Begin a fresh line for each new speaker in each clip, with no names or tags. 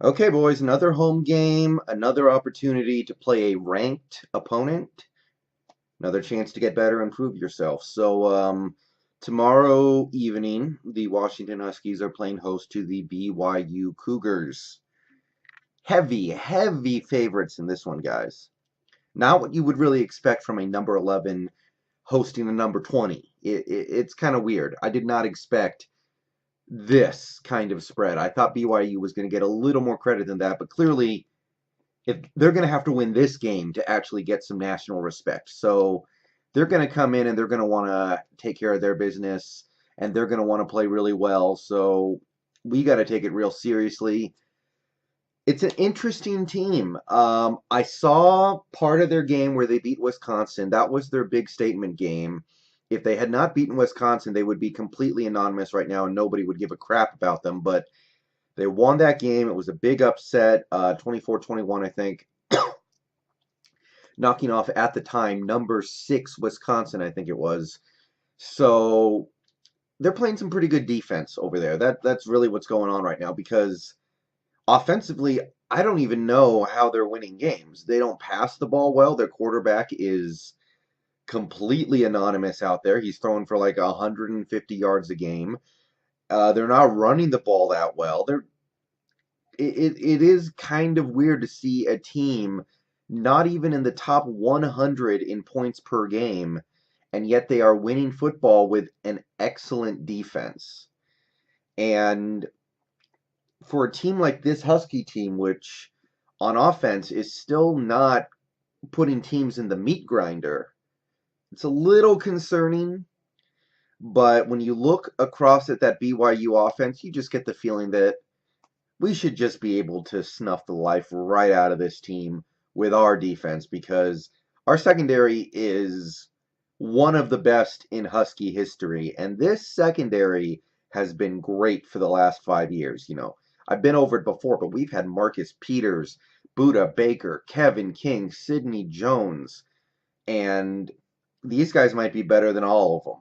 Okay, boys, another home game, another opportunity to play a ranked opponent, another chance to get better and prove yourself. Tomorrow evening, the Washington Huskies are playing host to the BYU Cougars. Heavy, heavy favorites in this one, guys. Not what you would really expect from a number 11 hosting a number 20. It's kind of weird. I did not expect this kind of spread. I thought BYU was going to get a little more credit than that, but clearly if they're going to have to win this game to actually get some national respect. So they're going to come in and they're going to want to take care of their business and they're going to want to play really well. So we got to take it real seriously. It's an interesting team. I saw part of their game where they beat Wisconsin. That was their big statement game. If they had not beaten Wisconsin, they would be completely anonymous right now and nobody would give a crap about them. But they won that game. It was a big upset, 24-21, I think, knocking off at the time number 6 Wisconsin, I think it was. So they're playing some pretty good defense over there. That's really what's going on right now because offensively, I don't even know how they're winning games. They don't pass the ball well. Their quarterback is completely anonymous out there. He's throwing for like 150 yards a game. They're not running the ball that well. It is kind of weird to see a team not even in the top 100 in points per game, and yet they are winning football with an excellent defense. And for a team like this Husky team, which on offense is still not putting teams in the meat grinder, it's a little concerning. But when you look across at that BYU offense, you just get the feeling that we should just be able to snuff the life right out of this team with our defense because our secondary is one of the best in Husky history. And this secondary has been great for the last 5 years. I've been over it before, but we've had Marcus Peters, Buda Baker, Kevin King, Sidney Jones, and these guys might be better than all of them.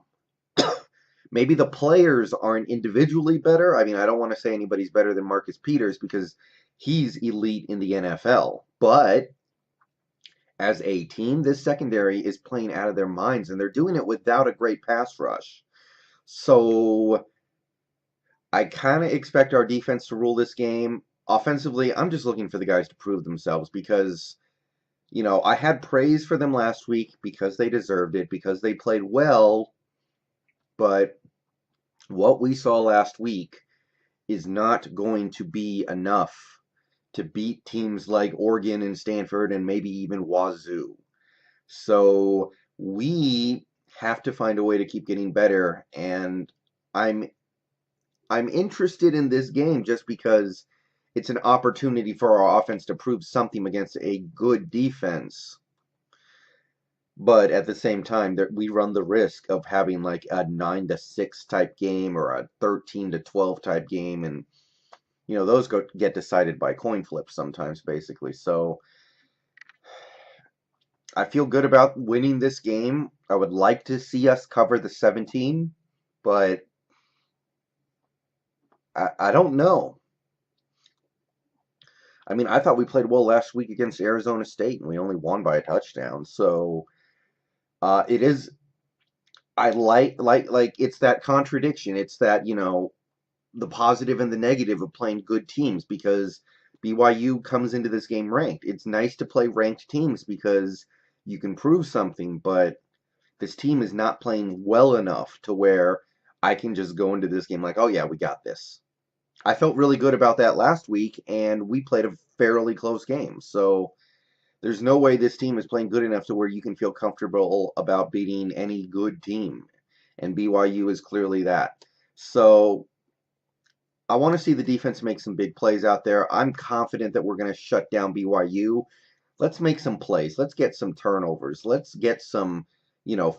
Maybe the players aren't individually better. I mean, I don't want to say anybody's better than Marcus Peters because he's elite in the NFL. But as a team, this secondary is playing out of their minds, and they're doing it without a great pass rush. So I kind of expect our defense to rule this game. Offensively, I'm just looking for the guys to prove themselves because, I had praise for them last week because they deserved it, because they played well. But what we saw last week is not going to be enough to beat teams like Oregon and Stanford and maybe even Wazoo. So we have to find a way to keep getting better, and I'm I'm interested in this game just because it's an opportunity for our offense to prove something against a good defense. But at the same time, we run the risk of having like a 9-6 type game or a 13-12 type game, and those get decided by coin flips sometimes, basically. So I feel good about winning this game. I would like to see us cover the 17, but I don't know. I mean, I thought we played well last week against Arizona State, and we only won by a touchdown. So it is. I like it's that contradiction. It's that the positive and the negative of playing good teams because BYU comes into this game ranked. It's nice to play ranked teams because you can prove something, but this team is not playing well enough to where I can just go into this game like, oh yeah, we got this. I felt really good about that last week, and we played a fairly close game. So there's no way this team is playing good enough to where you can feel comfortable about beating any good team. And BYU is clearly that. So I want to see the defense make some big plays out there. I'm confident that we're going to shut down BYU. Let's make some plays. Let's get some turnovers. Let's get some,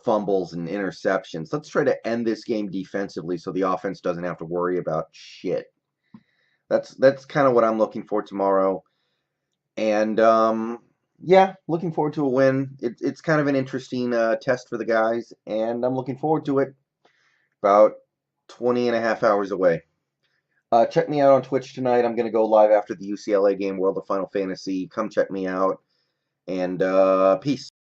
fumbles and interceptions. Let's try to end this game defensively so the offense doesn't have to worry about shit. That's kind of what I'm looking for tomorrow. And yeah, looking forward to a win. It's kind of an interesting test for the guys, and I'm looking forward to it. About 20 and a half hours away. Check me out on Twitch tonight. I'm gonna go live after the UCLA game, World of Final Fantasy. Come check me out, and peace.